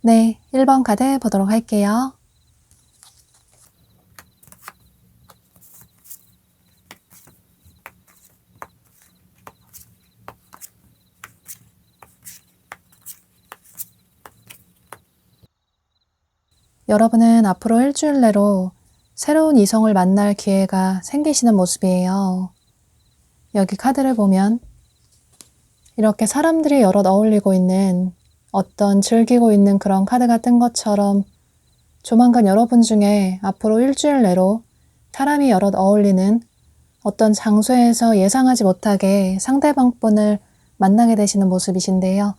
네, 1번 카드 보도록 할게요. 여러분은 앞으로 일주일 내로 새로운 이성을 만날 기회가 생기시는 모습이에요. 여기 카드를 보면 이렇게 사람들이 여럿 어울리고 있는 어떤 즐기고 있는 그런 카드가 뜬 것처럼 조만간 여러분 중에 앞으로 일주일 내로 사람이 여럿 어울리는 어떤 장소에서 예상하지 못하게 상대방 분을 만나게 되시는 모습이신데요.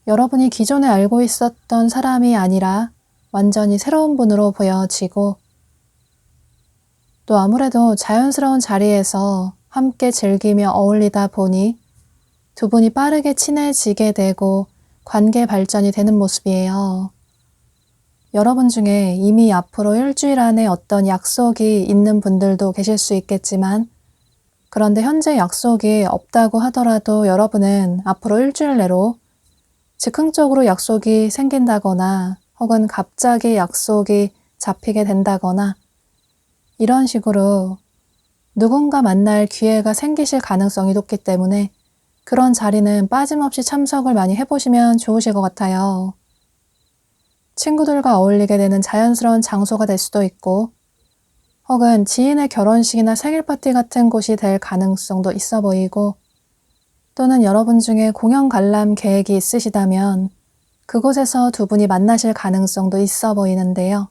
여러분이 기존에 알고 있었던 사람이 아니라 완전히 새로운 분으로 보여지고 또 아무래도 자연스러운 자리에서 함께 즐기며 어울리다 보니 두 분이 빠르게 친해지게 되고 관계 발전이 되는 모습이에요. 여러분 중에 이미 앞으로 일주일 안에 어떤 약속이 있는 분들도 계실 수 있겠지만 그런데 현재 약속이 없다고 하더라도 여러분은 앞으로 일주일 내로 즉흥적으로 약속이 생긴다거나 혹은 갑자기 약속이 잡히게 된다거나 이런 식으로 누군가 만날 기회가 생기실 가능성이 높기 때문에 그런 자리는 빠짐없이 참석을 많이 해보시면 좋으실 것 같아요. 친구들과 어울리게 되는 자연스러운 장소가 될 수도 있고 혹은 지인의 결혼식이나 생일 파티 같은 곳이 될 가능성도 있어 보이고 또는 여러분 중에 공연 관람 계획이 있으시다면 그곳에서 두 분이 만나실 가능성도 있어 보이는데요.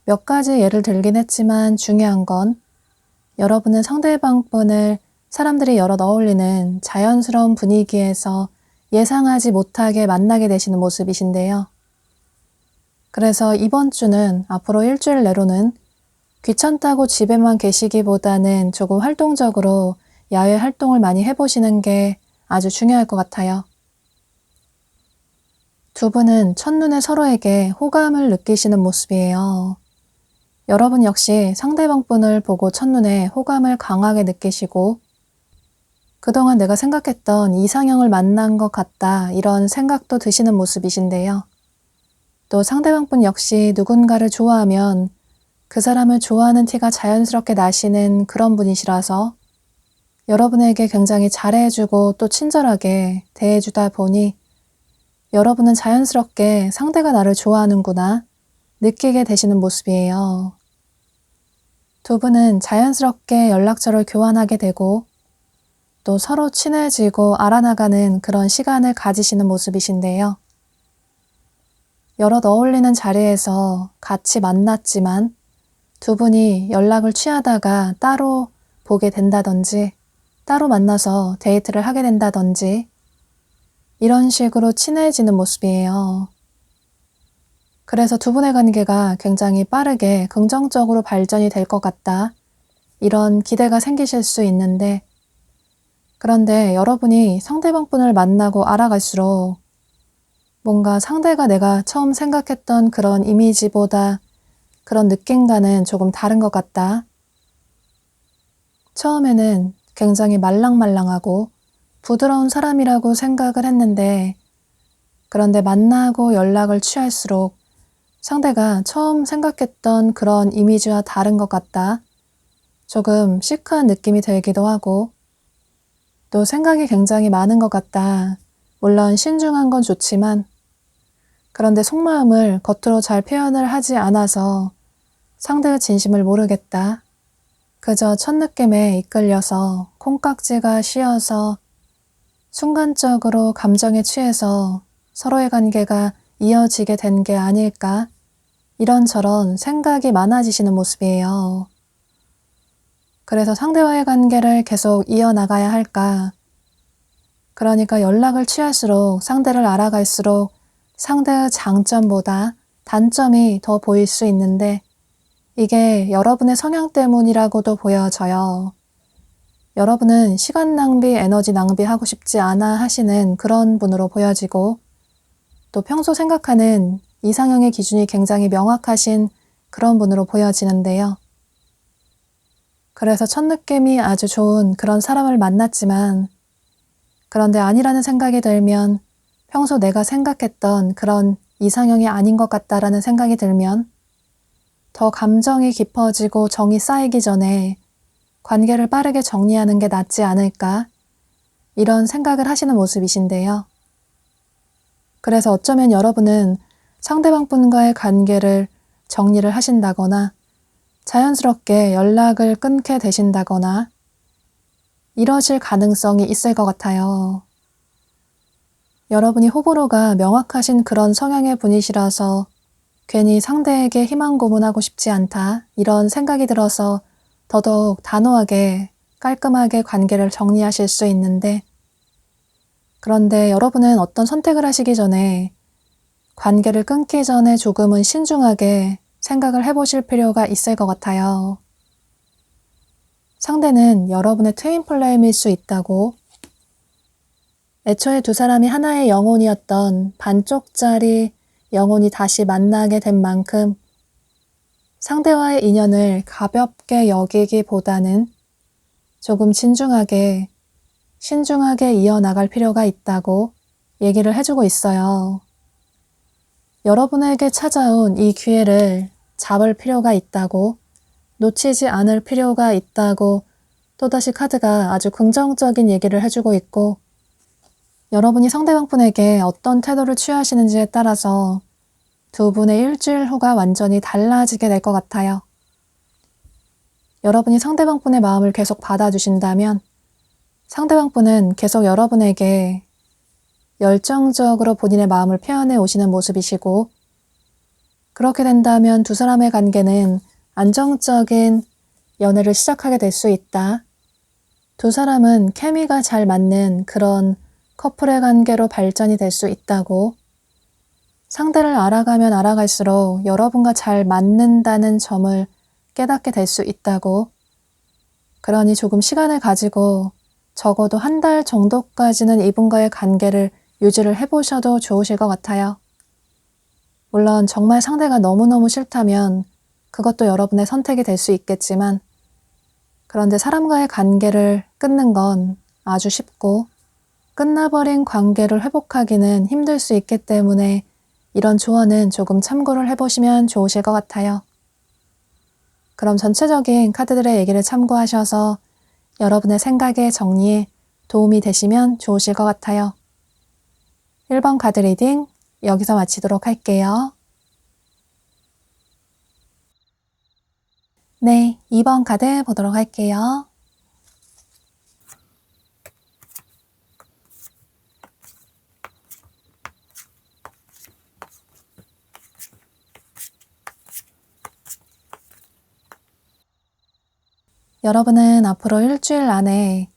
몇 가지 예를 들긴 했지만 중요한 건 여러분은 상대방 분을 사람들이 여럿 어울리는 자연스러운 분위기에서 예상하지 못하게 만나게 되시는 모습이신데요. 그래서 이번 주는 앞으로 일주일 내로는 귀찮다고 집에만 계시기보다는 조금 활동적으로 야외 활동을 많이 해보시는 게 아주 중요할 것 같아요. 두 분은 첫눈에 서로에게 호감을 느끼시는 모습이에요. 여러분 역시 상대방 분을 보고 첫눈에 호감을 강하게 느끼시고 그동안 내가 생각했던 이상형을 만난 것 같다 이런 생각도 드시는 모습이신데요. 또 상대방 분 역시 누군가를 좋아하면 그 사람을 좋아하는 티가 자연스럽게 나시는 그런 분이시라서 여러분에게 굉장히 잘해주고 또 친절하게 대해주다 보니 여러분은 자연스럽게 상대가 나를 좋아하는구나 느끼게 되시는 모습이에요. 두 분은 자연스럽게 연락처를 교환하게 되고 또 서로 친해지고 알아나가는 그런 시간을 가지시는 모습이신데요. 여럿 어울리는 자리에서 같이 만났지만 두 분이 연락을 취하다가 따로 보게 된다든지 따로 만나서 데이트를 하게 된다든지 이런 식으로 친해지는 모습이에요. 그래서 두 분의 관계가 굉장히 빠르게 긍정적으로 발전이 될 것 같다. 이런 기대가 생기실 수 있는데 그런데 여러분이 상대방 분을 만나고 알아갈수록 뭔가 상대가 내가 처음 생각했던 그런 이미지보다 그런 느낌과는 조금 다른 것 같다. 처음에는 굉장히 말랑말랑하고 부드러운 사람이라고 생각을 했는데 그런데 만나고 연락을 취할수록 상대가 처음 생각했던 그런 이미지와 다른 것 같다. 조금 시크한 느낌이 들기도 하고 또 생각이 굉장히 많은 것 같다. 물론 신중한 건 좋지만 그런데 속마음을 겉으로 잘 표현을 하지 않아서 상대의 진심을 모르겠다. 그저 첫 느낌에 이끌려서 콩깍지가 씌어서 순간적으로 감정에 취해서 서로의 관계가 이어지게 된 게 아닐까? 이런저런 생각이 많아지시는 모습이에요. 그래서 상대와의 관계를 계속 이어나가야 할까? 그러니까 연락을 취할수록 상대를 알아갈수록 상대의 장점보다 단점이 더 보일 수 있는데 이게 여러분의 성향 때문이라고도 보여져요. 여러분은 시간 낭비, 에너지 낭비하고 싶지 않아 하시는 그런 분으로 보여지고 또 평소 생각하는 이상형의 기준이 굉장히 명확하신 그런 분으로 보여지는데요. 그래서 첫 느낌이 아주 좋은 그런 사람을 만났지만 그런데 아니라는 생각이 들면 평소 내가 생각했던 그런 이상형이 아닌 것 같다라는 생각이 들면 더 감정이 깊어지고 정이 쌓이기 전에 관계를 빠르게 정리하는 게 낫지 않을까? 이런 생각을 하시는 모습이신데요. 그래서 어쩌면 여러분은 상대방분과의 관계를 정리를 하신다거나 자연스럽게 연락을 끊게 되신다거나 이러실 가능성이 있을 것 같아요. 여러분이 호불호가 명확하신 그런 성향의 분이시라서 괜히 상대에게 희망 고문하고 싶지 않다 이런 생각이 들어서 더더욱 단호하게 깔끔하게 관계를 정리하실 수 있는데 그런데 여러분은 어떤 선택을 하시기 전에 관계를 끊기 전에 조금은 신중하게 생각을 해보실 필요가 있을 것 같아요. 상대는 여러분의 트윈 플레임일 수 있다고 애초에 두 사람이 하나의 영혼이었던 반쪽짜리 영혼이 다시 만나게 된 만큼 상대와의 인연을 가볍게 여기기보다는 조금 신중하게 이어나갈 필요가 있다고 얘기를 해주고 있어요. 여러분에게 찾아온 이 기회를 잡을 필요가 있다고 놓치지 않을 필요가 있다고 또다시 카드가 아주 긍정적인 얘기를 해주고 있고 여러분이 상대방분에게 어떤 태도를 취하시는지에 따라서 두 분의 일주일 후가 완전히 달라지게 될 것 같아요. 여러분이 상대방분의 마음을 계속 받아주신다면 상대방분은 계속 여러분에게 열정적으로 본인의 마음을 표현해 오시는 모습이시고 그렇게 된다면 두 사람의 관계는 안정적인 연애를 시작하게 될 수 있다. 두 사람은 케미가 잘 맞는 그런 커플의 관계로 발전이 될 수 있다고 상대를 알아가면 알아갈수록 여러분과 잘 맞는다는 점을 깨닫게 될 수 있다고 그러니 조금 시간을 가지고 적어도 한 달 정도까지는 이분과의 관계를 유지를 해보셔도 좋으실 것 같아요. 물론 정말 상대가 너무너무 싫다면 그것도 여러분의 선택이 될 수 있겠지만 그런데 사람과의 관계를 끊는 건 아주 쉽고 끝나버린 관계를 회복하기는 힘들 수 있기 때문에 이런 조언은 조금 참고를 해보시면 좋으실 것 같아요. 그럼 전체적인 카드들의 얘기를 참고하셔서 여러분의 생각의 정리에 도움이 되시면 좋으실 것 같아요. 1번 카드 리딩 여기서 마치도록 할게요. 네, 2번 카드 보도록 할게요. 여러분은 앞으로 일주일 안에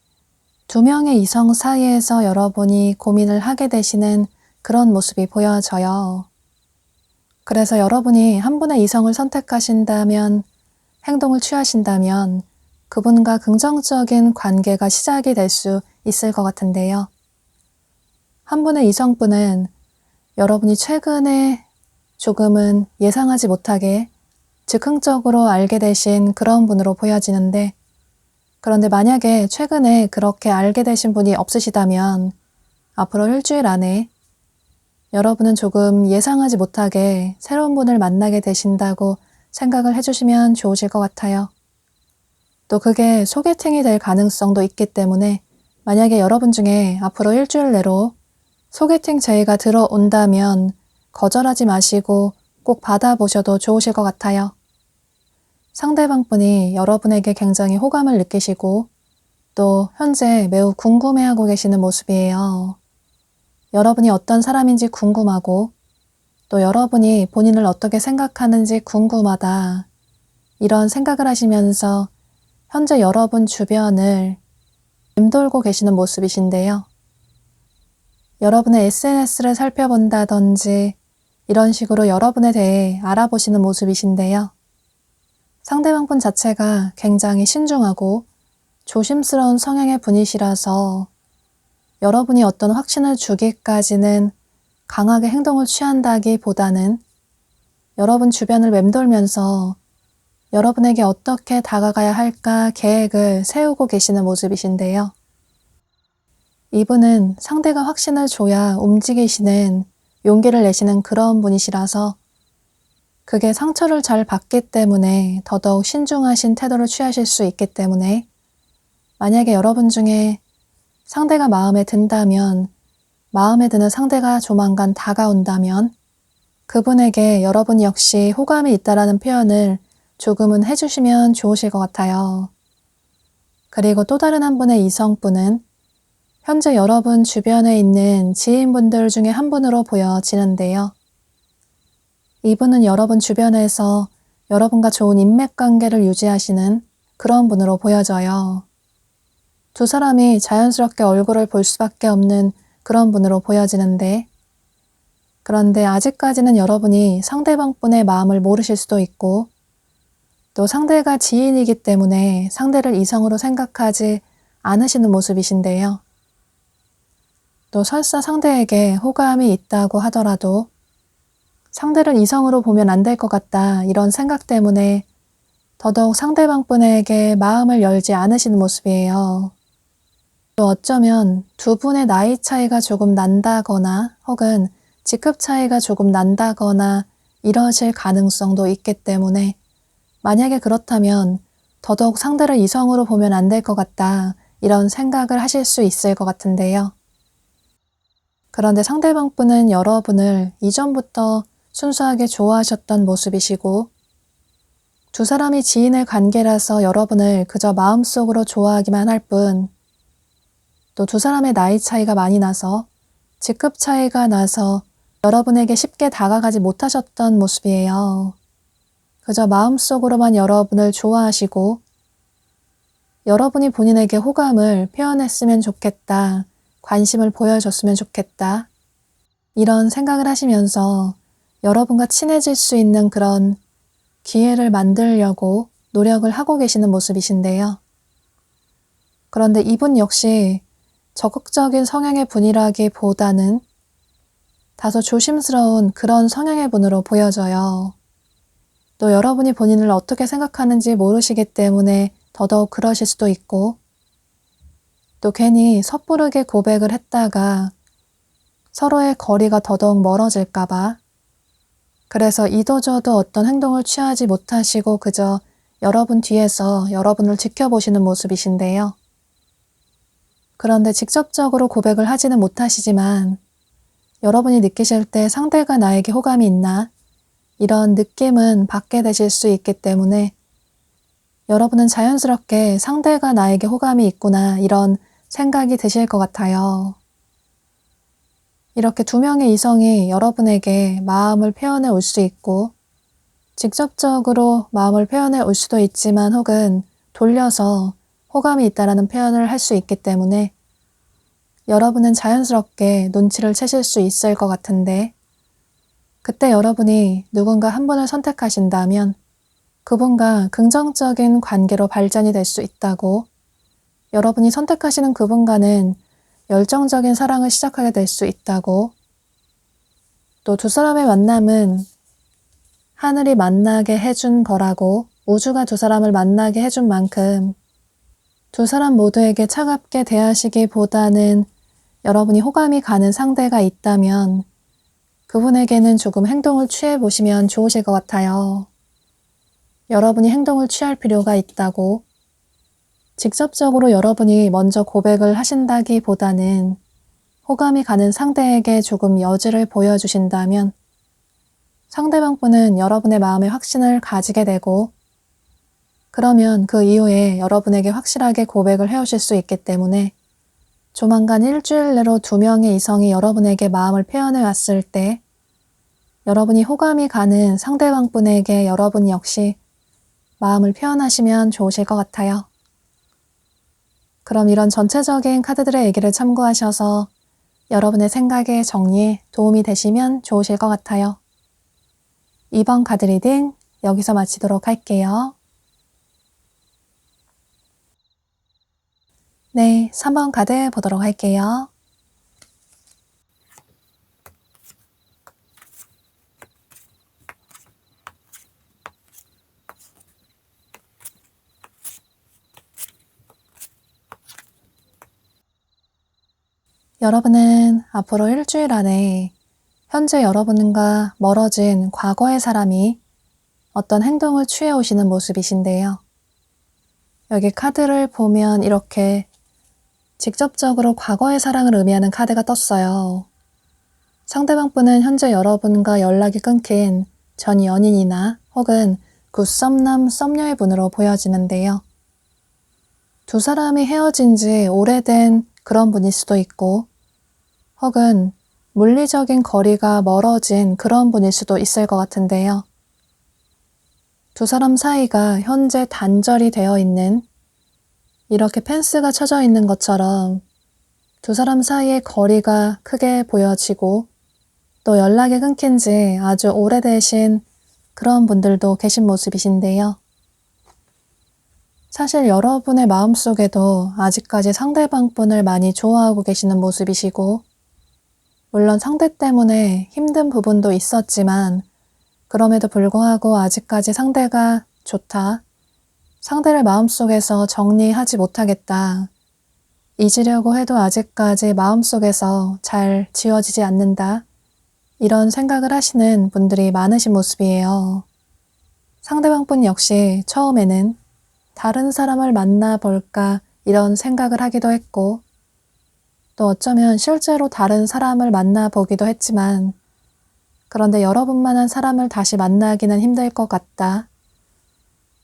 두 명의 이성 사이에서 여러분이 고민을 하게 되시는 그런 모습이 보여져요. 그래서 여러분이 한 분의 이성을 선택하신다면, 행동을 취하신다면 그분과 긍정적인 관계가 시작이 될 수 있을 것 같은데요. 한 분의 이성분은 여러분이 최근에 조금은 예상하지 못하게 즉흥적으로 알게 되신 그런 분으로 보여지는데 그런데 만약에 최근에 그렇게 알게 되신 분이 없으시다면 앞으로 일주일 안에 여러분은 조금 예상하지 못하게 새로운 분을 만나게 되신다고 생각을 해주시면 좋으실 것 같아요. 또 그게 소개팅이 될 가능성도 있기 때문에 만약에 여러분 중에 앞으로 일주일 내로 소개팅 제의가 들어온다면 거절하지 마시고 꼭 받아보셔도 좋으실 것 같아요. 상대방분이 여러분에게 굉장히 호감을 느끼시고 또 현재 매우 궁금해하고 계시는 모습이에요. 여러분이 어떤 사람인지 궁금하고 또 여러분이 본인을 어떻게 생각하는지 궁금하다. 이런 생각을 하시면서 현재 여러분 주변을 맴돌고 계시는 모습이신데요. 여러분의 SNS를 살펴본다든지 이런 식으로 여러분에 대해 알아보시는 모습이신데요. 상대방분 자체가 굉장히 신중하고 조심스러운 성향의 분이시라서 여러분이 어떤 확신을 주기까지는 강하게 행동을 취한다기보다는 여러분 주변을 맴돌면서 여러분에게 어떻게 다가가야 할까 계획을 세우고 계시는 모습이신데요. 이분은 상대가 확신을 줘야 움직이시는 용기를 내시는 그런 분이시라서 그게 상처를 잘 받기 때문에 더더욱 신중하신 태도를 취하실 수 있기 때문에 만약에 여러분 중에 상대가 마음에 든다면, 마음에 드는 상대가 조만간 다가온다면 그분에게 여러분 역시 호감이 있다라는 표현을 조금은 해주시면 좋으실 것 같아요. 그리고 또 다른 한 분의 이성분은 현재 여러분 주변에 있는 지인분들 중에 한 분으로 보여지는데요. 이분은 여러분 주변에서 여러분과 좋은 인맥관계를 유지하시는 그런 분으로 보여져요. 두 사람이 자연스럽게 얼굴을 볼 수밖에 없는 그런 분으로 보여지는데 그런데 아직까지는 여러분이 상대방분의 마음을 모르실 수도 있고 또 상대가 지인이기 때문에 상대를 이성으로 생각하지 않으시는 모습이신데요. 또 설사 상대에게 호감이 있다고 하더라도 상대를 이성으로 보면 안 될 것 같다 이런 생각 때문에 더더욱 상대방분에게 마음을 열지 않으시는 모습이에요. 또 어쩌면 두 분의 나이 차이가 조금 난다거나 혹은 직급 차이가 조금 난다거나 이러실 가능성도 있기 때문에 만약에 그렇다면 더더욱 상대를 이성으로 보면 안 될 것 같다 이런 생각을 하실 수 있을 것 같은데요. 그런데 상대방분은 여러분을 이전부터 순수하게 좋아하셨던 모습이시고 두 사람이 지인의 관계라서 여러분을 그저 마음속으로 좋아하기만 할 뿐 또 두 사람의 나이 차이가 많이 나서 직급 차이가 나서 여러분에게 쉽게 다가가지 못하셨던 모습이에요. 그저 마음속으로만 여러분을 좋아하시고 여러분이 본인에게 호감을 표현했으면 좋겠다, 관심을 보여줬으면 좋겠다 이런 생각을 하시면서 여러분과 친해질 수 있는 그런 기회를 만들려고 노력을 하고 계시는 모습이신데요. 그런데 이분 역시 적극적인 성향의 분이라기보다는 다소 조심스러운 그런 성향의 분으로 보여져요. 또 여러분이 본인을 어떻게 생각하는지 모르시기 때문에 더더욱 그러실 수도 있고 또 괜히 섣부르게 고백을 했다가 서로의 거리가 더더욱 멀어질까봐 그래서 이도저도 어떤 행동을 취하지 못하시고 그저 여러분 뒤에서 여러분을 지켜보시는 모습이신데요. 그런데 직접적으로 고백을 하지는 못하시지만 여러분이 느끼실 때 상대가 나에게 호감이 있나? 이런 느낌은 받게 되실 수 있기 때문에 여러분은 자연스럽게 상대가 나에게 호감이 있구나 이런 생각이 드실 것 같아요. 이렇게 두 명의 이성이 여러분에게 마음을 표현해 올 수 있고 직접적으로 마음을 표현해 올 수도 있지만 혹은 돌려서 호감이 있다라는 표현을 할 수 있기 때문에 여러분은 자연스럽게 눈치를 채실 수 있을 것 같은데 그때 여러분이 누군가 한 분을 선택하신다면 그분과 긍정적인 관계로 발전이 될 수 있다고 여러분이 선택하시는 그분과는 열정적인 사랑을 시작하게 될 수 있다고 또 두 사람의 만남은 하늘이 만나게 해준 거라고 우주가 두 사람을 만나게 해준 만큼 두 사람 모두에게 차갑게 대하시기보다는 여러분이 호감이 가는 상대가 있다면 그분에게는 조금 행동을 취해 보시면 좋으실 것 같아요. 여러분이 행동을 취할 필요가 있다고 직접적으로 여러분이 먼저 고백을 하신다기보다는 호감이 가는 상대에게 조금 여지를 보여주신다면 상대방분은 여러분의 마음에 확신을 가지게 되고 그러면 그 이후에 여러분에게 확실하게 고백을 해오실 수 있기 때문에 조만간 일주일 내로 2명의 이성이 여러분에게 마음을 표현해 왔을 때 여러분이 호감이 가는 상대방분에게 여러분 역시 마음을 표현하시면 좋으실 것 같아요. 그럼 이런 전체적인 카드들의 얘기를 참고하셔서 여러분의 생각의 정리에 도움이 되시면 좋으실 것 같아요. 이번 카드 리딩 여기서 마치도록 할게요. 네, 3번 카드 보도록 할게요. 여러분은 앞으로 일주일 안에 현재 여러분과 멀어진 과거의 사람이 어떤 행동을 취해 오시는 모습이신데요. 여기 카드를 보면 이렇게 직접적으로 과거의 사랑을 의미하는 카드가 떴어요. 상대방 분은 현재 여러분과 연락이 끊긴 전 연인이나 혹은 굿썸남 썸녀의 분으로 보여지는데요. 두 사람이 헤어진 지 오래된 그런 분일 수도 있고 혹은 물리적인 거리가 멀어진 그런 분일 수도 있을 것 같은데요. 두 사람 사이가 현재 단절이 되어 있는 이렇게 펜스가 쳐져 있는 것처럼 두 사람 사이의 거리가 크게 보여지고 또 연락이 끊긴 지 아주 오래되신 그런 분들도 계신 모습이신데요. 사실 여러분의 마음속에도 아직까지 상대방 분을 많이 좋아하고 계시는 모습이시고 물론 상대 때문에 힘든 부분도 있었지만 그럼에도 불구하고 아직까지 상대가 좋다. 상대를 마음속에서 정리하지 못하겠다. 잊으려고 해도 아직까지 마음속에서 잘 지워지지 않는다. 이런 생각을 하시는 분들이 많으신 모습이에요. 상대방분 역시 처음에는 다른 사람을 만나볼까 이런 생각을 하기도 했고 또 어쩌면 실제로 다른 사람을 만나보기도 했지만 그런데 여러분만한 사람을 다시 만나기는 힘들 것 같다.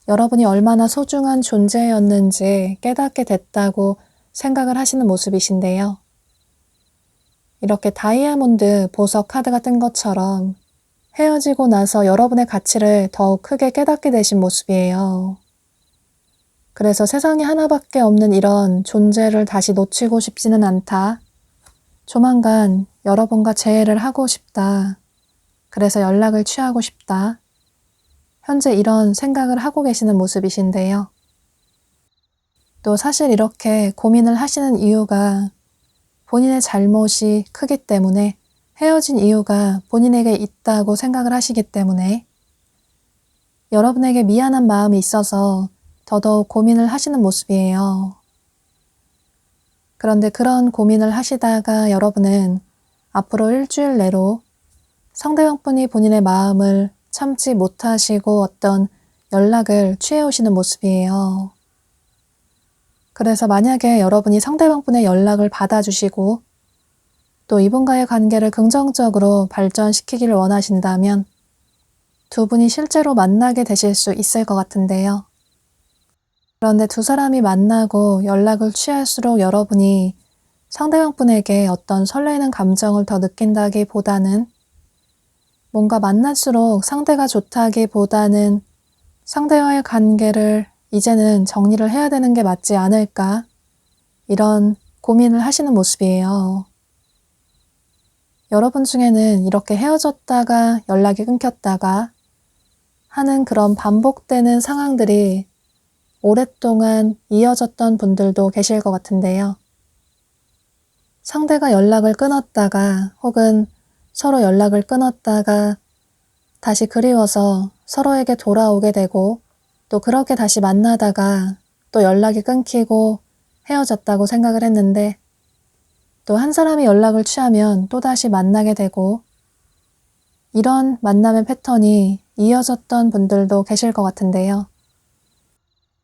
여러분이 얼마나 소중한 존재였는지 깨닫게 됐다고 생각을 하시는 모습이신데요. 이렇게 다이아몬드 보석 카드가 뜬 것처럼 헤어지고 나서 여러분의 가치를 더욱 크게 깨닫게 되신 모습이에요. 그래서 세상에 하나밖에 없는 이런 존재를 다시 놓치고 싶지는 않다. 조만간 여러분과 재회를 하고 싶다. 그래서 연락을 취하고 싶다. 현재 이런 생각을 하고 계시는 모습이신데요. 또 사실 이렇게 고민을 하시는 이유가 본인의 잘못이 크기 때문에 헤어진 이유가 본인에게 있다고 생각을 하시기 때문에 여러분에게 미안한 마음이 있어서 더더욱 고민을 하시는 모습이에요. 그런데 그런 고민을 하시다가 여러분은 앞으로 일주일 내로 상대방 분이 본인의 마음을 참지 못하시고 어떤 연락을 취해 오시는 모습이에요. 그래서 만약에 여러분이 상대방 분의 연락을 받아주시고 또 이분과의 관계를 긍정적으로 발전시키기를 원하신다면 두 분이 실제로 만나게 되실 수 있을 것 같은데요. 그런데 두 사람이 만나고 연락을 취할수록 여러분이 상대방 분에게 어떤 설레는 감정을 더 느낀다기보다는 뭔가 만날수록 상대가 좋다기보다는 상대와의 관계를 이제는 정리를 해야 되는 게 맞지 않을까 이런 고민을 하시는 모습이에요. 여러분 중에는 이렇게 헤어졌다가 연락이 끊겼다가 하는 그런 반복되는 상황들이 오랫동안 이어졌던 분들도 계실 것 같은데요. 상대가 연락을 끊었다가 혹은 서로 연락을 끊었다가 다시 그리워서 서로에게 돌아오게 되고 또 그렇게 다시 만나다가 또 연락이 끊기고 헤어졌다고 생각을 했는데 또 한 사람이 연락을 취하면 또다시 만나게 되고 이런 만남의 패턴이 이어졌던 분들도 계실 것 같은데요.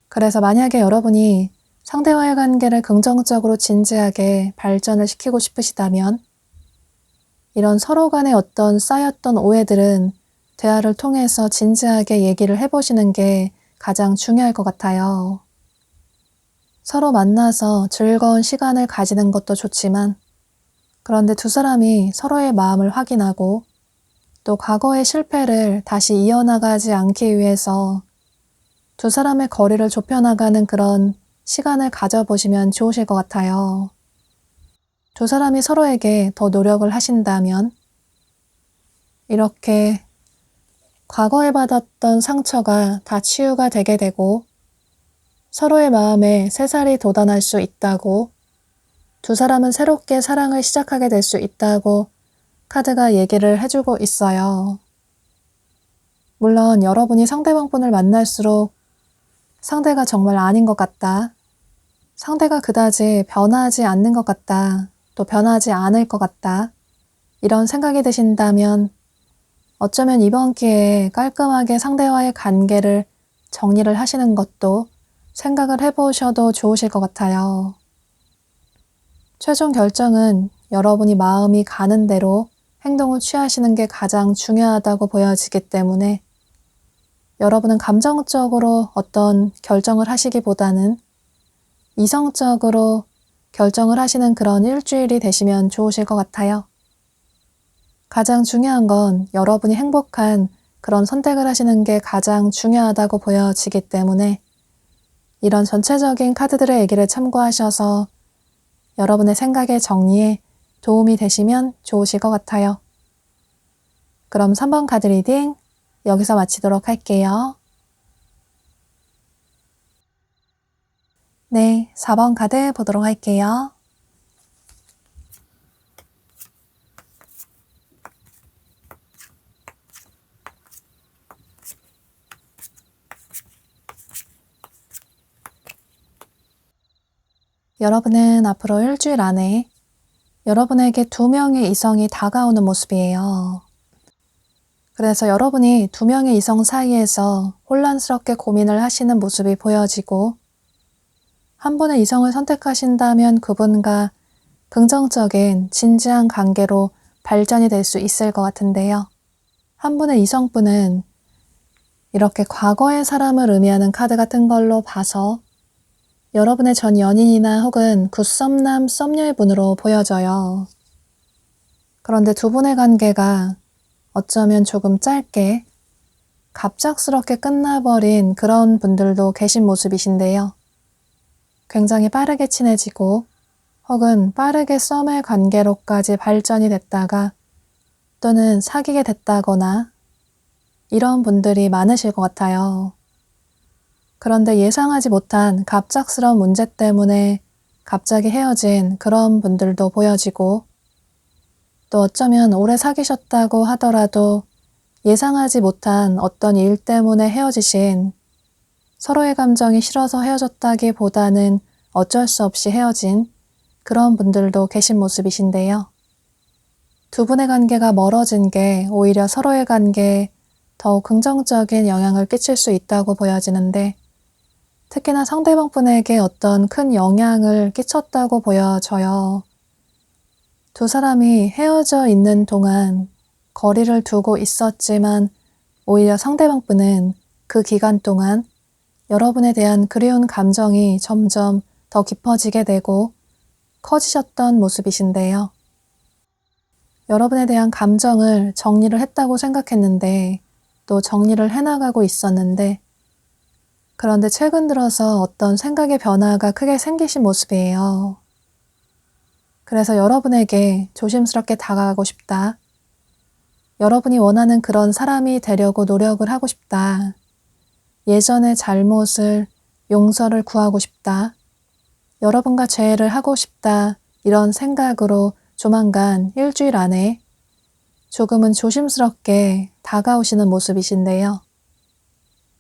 그래서 만약에 여러분이 상대와의 관계를 긍정적으로 진지하게 발전을 시키고 싶으시다면 이런 서로 간의 어떤 쌓였던 오해들은 대화를 통해서 진지하게 얘기를 해보시는 게 가장 중요할 것 같아요. 서로 만나서 즐거운 시간을 가지는 것도 좋지만, 그런데 두 사람이 서로의 마음을 확인하고 또 과거의 실패를 다시 이어나가지 않기 위해서 두 사람의 거리를 좁혀나가는 그런 시간을 가져보시면 좋으실 것 같아요. 두 사람이 서로에게 더 노력을 하신다면 이렇게 과거에 받았던 상처가 다 치유가 되게 되고 서로의 마음에 새살이 돋아날 수 있다고, 두 사람은 새롭게 사랑을 시작하게 될 수 있다고 카드가 얘기를 해주고 있어요. 물론 여러분이 상대방분을 만날수록 상대가 정말 아닌 것 같다, 상대가 그다지 변하지 않는 것 같다, 또 변하지 않을 것 같다, 이런 생각이 드신다면 어쩌면 이번 기회에 깔끔하게 상대와의 관계를 정리를 하시는 것도 생각을 해보셔도 좋으실 것 같아요. 최종 결정은 여러분이 마음이 가는 대로 행동을 취하시는 게 가장 중요하다고 보여지기 때문에 여러분은 감정적으로 어떤 결정을 하시기보다는 이성적으로 결정을 하시는 그런 일주일이 되시면 좋으실 것 같아요. 가장 중요한 건 여러분이 행복한 그런 선택을 하시는 게 가장 중요하다고 보여지기 때문에 이런 전체적인 카드들의 얘기를 참고하셔서 여러분의 생각의 정리에 도움이 되시면 좋으실 것 같아요. 그럼 3번 카드 리딩 여기서 마치도록 할게요. 네, 4번 카드 보도록 할게요. 여러분은 앞으로 일주일 안에 여러분에게 2명의 이성이 다가오는 모습이에요. 그래서 여러분이 2명의 이성 사이에서 혼란스럽게 고민을 하시는 모습이 보여지고, 한 분의 이성을 선택하신다면 그분과 긍정적인 진지한 관계로 발전이 될 수 있을 것 같은데요. 한 분의 이성분은 이렇게 과거의 사람을 의미하는 카드 같은 걸로 봐서 여러분의 전 연인이나 혹은 굿썸남 썸녀의 분으로 보여져요. 그런데 두 분의 관계가 어쩌면 조금 짧게 갑작스럽게 끝나버린 그런 분들도 계신 모습이신데요. 굉장히 빠르게 친해지고 혹은 빠르게 썸의 관계로까지 발전이 됐다가 또는 사귀게 됐다거나 이런 분들이 많으실 것 같아요. 그런데 예상하지 못한 갑작스러운 문제 때문에 갑자기 헤어진 그런 분들도 보여지고, 또 어쩌면 오래 사귀셨다고 하더라도 예상하지 못한 어떤 일 때문에 헤어지신, 서로의 감정이 싫어서 헤어졌다기보다는 어쩔 수 없이 헤어진 그런 분들도 계신 모습이신데요. 두 분의 관계가 멀어진 게 오히려 서로의 관계에 더욱 긍정적인 영향을 끼칠 수 있다고 보여지는데, 특히나 상대방 분에게 어떤 큰 영향을 끼쳤다고 보여져요. 두 사람이 헤어져 있는 동안 거리를 두고 있었지만 오히려 상대방 분은 그 기간 동안 여러분에 대한 그리운 감정이 점점 더 깊어지게 되고 커지셨던 모습이신데요. 여러분에 대한 감정을 정리를 했다고 생각했는데 또 정리를 해나가고 있었는데, 그런데 최근 들어서 어떤 생각의 변화가 크게 생기신 모습이에요. 그래서 여러분에게 조심스럽게 다가가고 싶다, 여러분이 원하는 그런 사람이 되려고 노력을 하고 싶다, 예전의 잘못을 용서를 구하고 싶다, 여러분과 재회를 하고 싶다, 이런 생각으로 조만간 일주일 안에 조금은 조심스럽게 다가오시는 모습이신데요.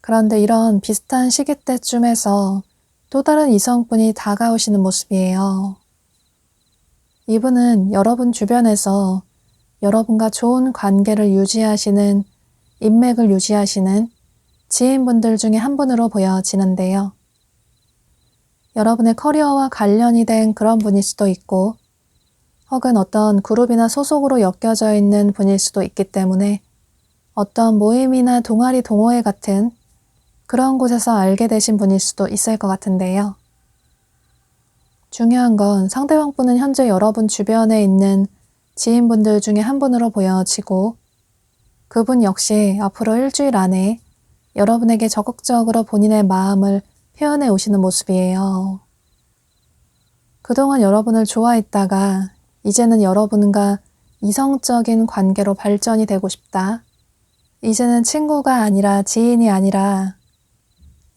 그런데 이런 비슷한 시기 때쯤에서 또 다른 이성분이 다가오시는 모습이에요. 이분은 여러분 주변에서 여러분과 좋은 관계를 유지하시는, 인맥을 유지하시는 지인분들 중에 한 분으로 보여지는데요. 여러분의 커리어와 관련이 된 그런 분일 수도 있고, 혹은 어떤 그룹이나 소속으로 엮여져 있는 분일 수도 있기 때문에 어떤 모임이나 동아리 동호회 같은 그런 곳에서 알게 되신 분일 수도 있을 것 같은데요. 중요한 건 상대방분은 현재 여러분 주변에 있는 지인분들 중에 한 분으로 보여지고 그분 역시 앞으로 일주일 안에 여러분에게 적극적으로 본인의 마음을 표현해 오시는 모습이에요. 그동안 여러분을 좋아했다가 이제는 여러분과 이성적인 관계로 발전이 되고 싶다. 이제는 친구가 아니라 지인이 아니라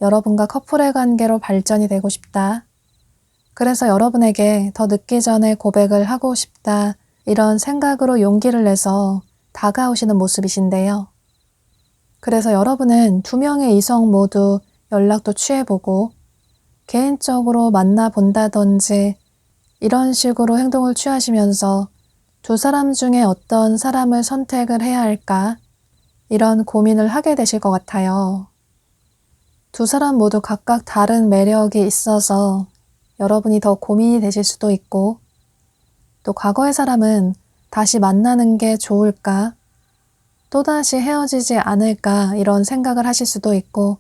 여러분과 커플의 관계로 발전이 되고 싶다. 그래서 여러분에게 더 늦기 전에 고백을 하고 싶다. 이런 생각으로 용기를 내서 다가오시는 모습이신데요. 그래서 여러분은 2명의 이성 모두 연락도 취해보고 개인적으로 만나본다든지 이런 식으로 행동을 취하시면서 2사람 중에 어떤 사람을 선택을 해야 할까? 이런 고민을 하게 되실 것 같아요. 2사람 모두 각각 다른 매력이 있어서 여러분이 더 고민이 되실 수도 있고 또 과거의 사람은 다시 만나는 게 좋을까? 또다시 헤어지지 않을까? 이런 생각을 하실 수도 있고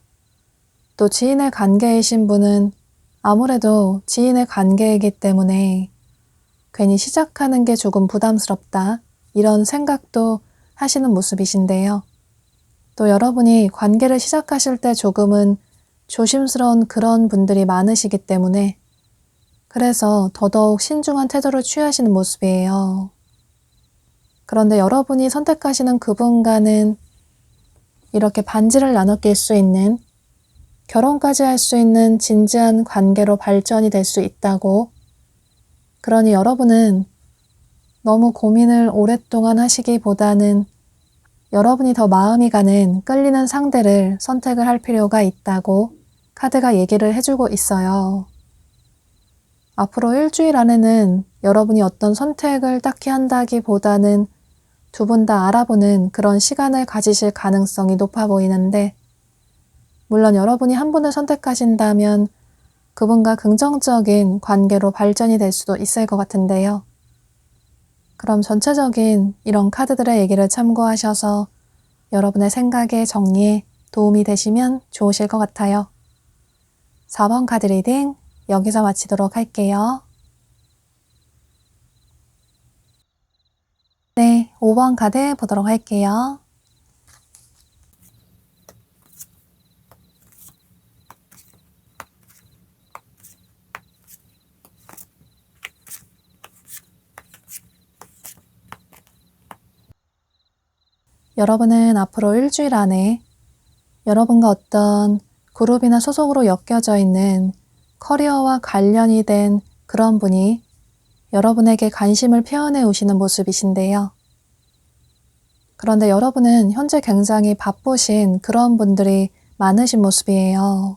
또 지인의 관계이신 분은 아무래도 지인의 관계이기 때문에 괜히 시작하는 게 조금 부담스럽다. 이런 생각도 하시는 모습이신데요. 또 여러분이 관계를 시작하실 때 조금은 조심스러운 그런 분들이 많으시기 때문에 그래서 더더욱 신중한 태도를 취하시는 모습이에요. 그런데 여러분이 선택하시는 그분과는 이렇게 반지를 나눠 낄 수 있는 결혼까지 할 수 있는 진지한 관계로 발전이 될 수 있다고 그러니 여러분은 너무 고민을 오랫동안 하시기보다는 여러분이 더 마음이 가는 끌리는 상대를 선택을 할 필요가 있다고 카드가 얘기를 해주고 있어요. 앞으로 일주일 안에는 여러분이 어떤 선택을 딱히 한다기보다는 2분 다 알아보는 그런 시간을 가지실 가능성이 높아 보이는데 물론 여러분이 한 분을 선택하신다면 그분과 긍정적인 관계로 발전이 될 수도 있을 것 같은데요. 그럼 전체적인 이런 카드들의 얘기를 참고하셔서 여러분의 생각의 정리에 도움이 되시면 좋으실 것 같아요. 4번 카드 리딩 여기서 마치도록 할게요. 네, 5번 카드 보도록 할게요. 여러분은 앞으로 일주일 안에 여러분과 어떤 그룹이나 소속으로 엮여져 있는 커리어와 관련이 된 그런 분이 여러분에게 관심을 표현해 오시는 모습이신데요. 그런데 여러분은 현재 굉장히 바쁘신 그런 분들이 많으신 모습이에요.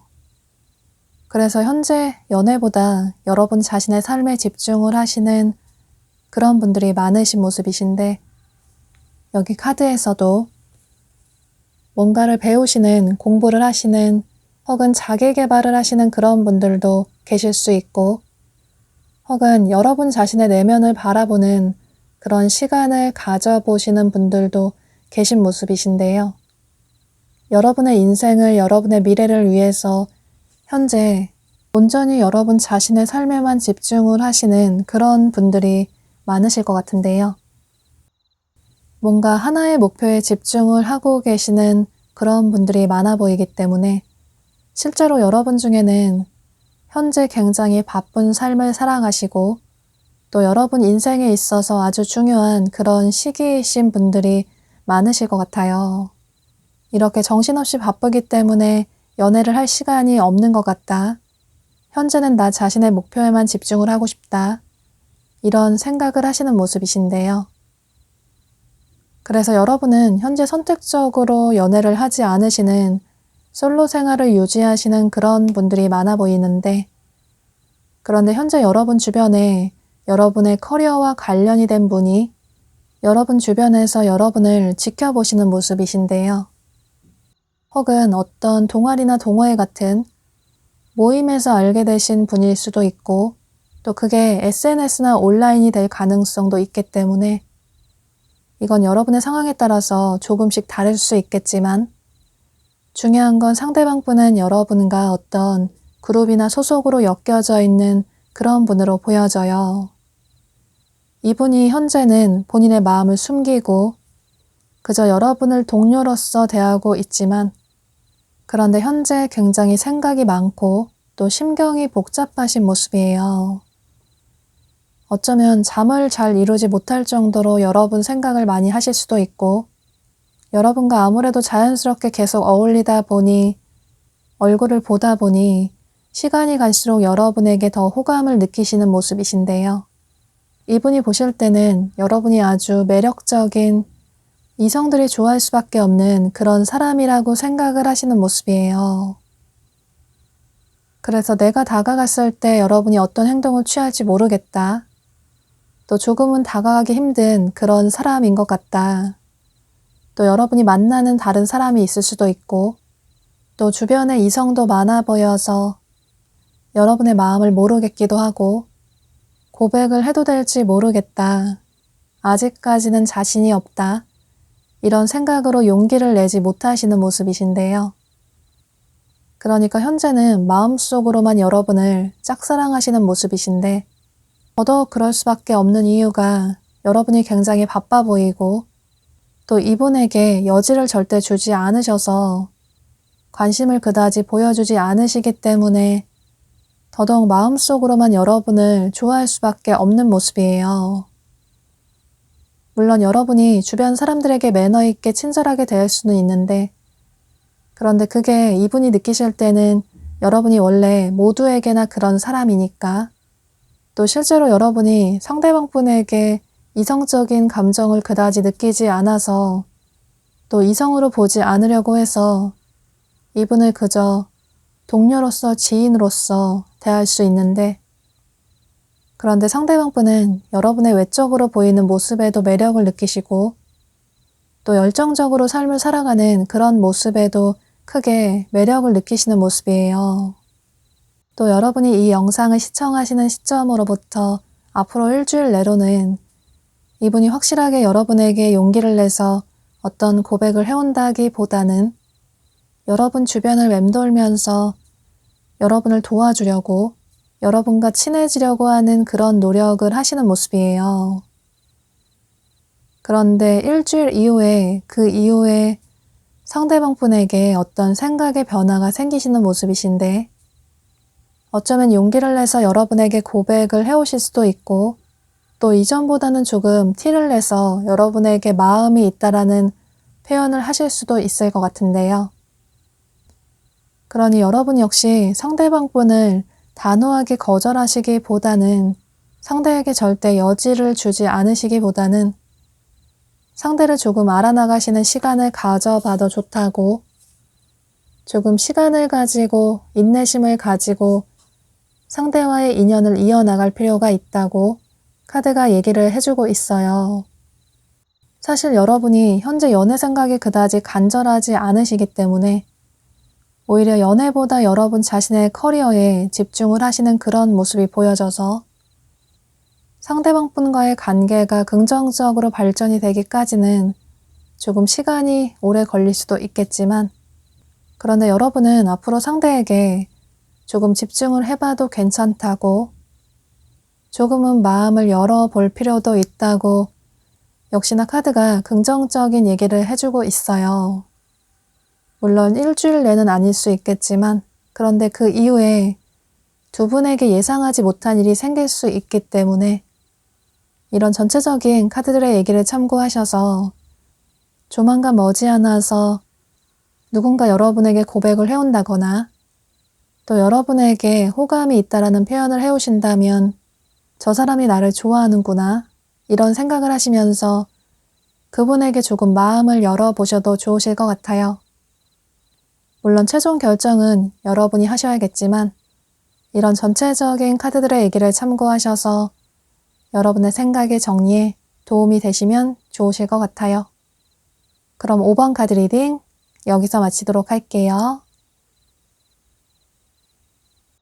그래서 현재 연애보다 여러분 자신의 삶에 집중을 하시는 그런 분들이 많으신 모습이신데 여기 카드에서도 뭔가를 배우시는, 공부를 하시는 혹은 자기 개발을 하시는 그런 분들도 계실 수 있고 혹은 여러분 자신의 내면을 바라보는 그런 시간을 가져보시는 분들도 계신 모습이신데요. 여러분의 인생을, 여러분의 미래를 위해서 현재 온전히 여러분 자신의 삶에만 집중을 하시는 그런 분들이 많으실 것 같은데요. 뭔가 하나의 목표에 집중을 하고 계시는 그런 분들이 많아 보이기 때문에 실제로 여러분 중에는 현재 굉장히 바쁜 삶을 살아가시고 또 여러분 인생에 있어서 아주 중요한 그런 시기이신 분들이 많으실 것 같아요. 이렇게 정신없이 바쁘기 때문에 연애를 할 시간이 없는 것 같다. 현재는 나 자신의 목표에만 집중을 하고 싶다. 이런 생각을 하시는 모습이신데요. 그래서 여러분은 현재 선택적으로 연애를 하지 않으시는 솔로 생활을 유지하시는 그런 분들이 많아 보이는데 그런데 현재 여러분 주변에 여러분의 커리어와 관련이 된 분이 여러분 주변에서 여러분을 지켜보시는 모습이신데요. 혹은 어떤 동아리나 동호회 같은 모임에서 알게 되신 분일 수도 있고 또 그게 SNS나 온라인이 될 가능성도 있기 때문에 이건 여러분의 상황에 따라서 조금씩 다를 수 있겠지만 중요한 건 상대방분은 여러분과 어떤 그룹이나 소속으로 엮여져 있는 그런 분으로 보여져요. 이분이 현재는 본인의 마음을 숨기고 그저 여러분을 동료로서 대하고 있지만, 그런데 현재 굉장히 생각이 많고 또 심경이 복잡하신 모습이에요. 어쩌면 잠을 잘 이루지 못할 정도로 여러분 생각을 많이 하실 수도 있고, 여러분과 아무래도 자연스럽게 계속 어울리다 보니, 얼굴을 보다 보니 시간이 갈수록 여러분에게 더 호감을 느끼시는 모습이신데요. 이분이 보실 때는 여러분이 아주 매력적인, 이성들이 좋아할 수밖에 없는 그런 사람이라고 생각을 하시는 모습이에요. 그래서 내가 다가갔을 때 여러분이 어떤 행동을 취할지 모르겠다. 또 조금은 다가가기 힘든 그런 사람인 것 같다. 또 여러분이 만나는 다른 사람이 있을 수도 있고, 또 주변에 이성도 많아 보여서 여러분의 마음을 모르겠기도 하고, 고백을 해도 될지 모르겠다. 아직까지는 자신이 없다. 이런 생각으로 용기를 내지 못하시는 모습이신데요. 그러니까 현재는 마음속으로만 여러분을 짝사랑하시는 모습이신데, 더더욱 그럴 수밖에 없는 이유가 여러분이 굉장히 바빠 보이고 또 이분에게 여지를 절대 주지 않으셔서 관심을 그다지 보여주지 않으시기 때문에 더더욱 마음속으로만 여러분을 좋아할 수밖에 없는 모습이에요. 물론 여러분이 주변 사람들에게 매너 있게 친절하게 대할 수는 있는데, 그런데 그게 이분이 느끼실 때는 여러분이 원래 모두에게나 그런 사람이니까, 또 실제로 여러분이 상대방 분에게 이성적인 감정을 그다지 느끼지 않아서 또 이성으로 보지 않으려고 해서 이분을 그저 동료로서, 지인으로서 대할 수 있는데, 그런데 상대방 분은 여러분의 외적으로 보이는 모습에도 매력을 느끼시고 또 열정적으로 삶을 살아가는 그런 모습에도 크게 매력을 느끼시는 모습이에요. 또 여러분이 이 영상을 시청하시는 시점으로부터 앞으로 일주일 내로는 이분이 확실하게 여러분에게 용기를 내서 어떤 고백을 해온다기보다는 여러분 주변을 맴돌면서 여러분을 도와주려고, 여러분과 친해지려고 하는 그런 노력을 하시는 모습이에요. 그런데 일주일 이후에, 그 이후에 상대방 분에게 어떤 생각의 변화가 생기시는 모습이신데, 어쩌면 용기를 내서 여러분에게 고백을 해오실 수도 있고, 또 이전보다는 조금 티를 내서 여러분에게 마음이 있다라는 표현을 하실 수도 있을 것 같은데요. 그러니 여러분 역시 상대방 분을 단호하게 거절하시기보다는, 상대에게 절대 여지를 주지 않으시기보다는 상대를 조금 알아나가시는 시간을 가져봐도 좋다고, 조금 시간을 가지고 인내심을 가지고 상대와의 인연을 이어나갈 필요가 있다고 카드가 얘기를 해주고 있어요. 사실 여러분이 현재 연애 생각이 그다지 간절하지 않으시기 때문에 오히려 연애보다 여러분 자신의 커리어에 집중을 하시는 그런 모습이 보여져서 상대방 분과의 관계가 긍정적으로 발전이 되기까지는 조금 시간이 오래 걸릴 수도 있겠지만, 그런데 여러분은 앞으로 상대에게 조금 집중을 해봐도 괜찮다고, 조금은 마음을 열어볼 필요도 있다고 역시나 카드가 긍정적인 얘기를 해주고 있어요. 물론 일주일 내는 아닐 수 있겠지만, 그런데 그 이후에 두 분에게 예상하지 못한 일이 생길 수 있기 때문에 이런 전체적인 카드들의 얘기를 참고하셔서 조만간 머지않아서 누군가 여러분에게 고백을 해온다거나 또 여러분에게 호감이 있다라는 표현을 해오신다면 저 사람이 나를 좋아하는구나, 이런 생각을 하시면서 그분에게 조금 마음을 열어보셔도 좋으실 것 같아요. 물론 최종 결정은 여러분이 하셔야겠지만 이런 전체적인 카드들의 얘기를 참고하셔서 여러분의 생각의 정리에 도움이 되시면 좋으실 것 같아요. 그럼 5번 카드 리딩 여기서 마치도록 할게요.